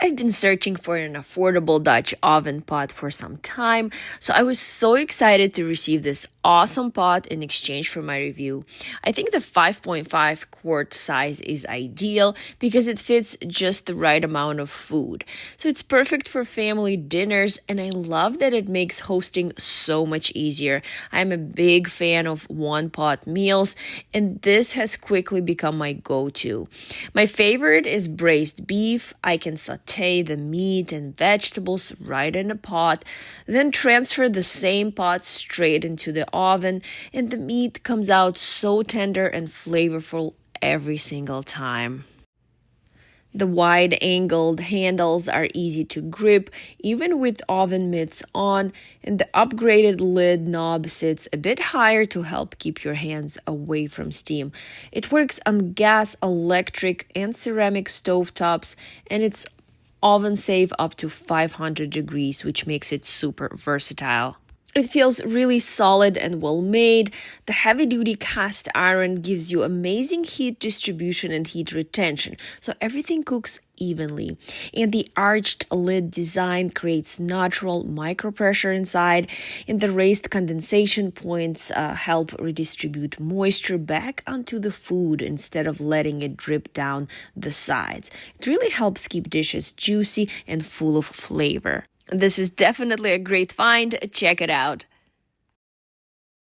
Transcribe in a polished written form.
I've been searching for an affordable Dutch oven pot for some time, so I was so excited to receive this awesome pot in exchange for my review. I think the 5.5 quart size is ideal because it fits just the right amount of food. So it's perfect for family dinners, and I love that it makes hosting so much easier. I'm a big fan of one-pot meals, and this has quickly become my go-to. My favorite is braised beef. I can saute the meat and vegetables right in a pot, then transfer the same pot straight into the oven, and the meat comes out so tender and flavorful every single time. The wide-angled handles are easy to grip, even with oven mitts on, and the upgraded lid knob sits a bit higher to help keep your hands away from steam. It works on gas, electric, and ceramic stovetops, and it's oven safe up to 500 degrees, which makes it super versatile. It feels really solid and well made. The heavy-duty cast iron gives you amazing heat distribution and heat retention, so everything cooks evenly. And the arched lid design creates natural micropressure inside, and the raised condensation points help redistribute moisture back onto the food instead of letting it drip down the sides. It really helps keep dishes juicy and full of flavor. This is definitely a great find. Check it out.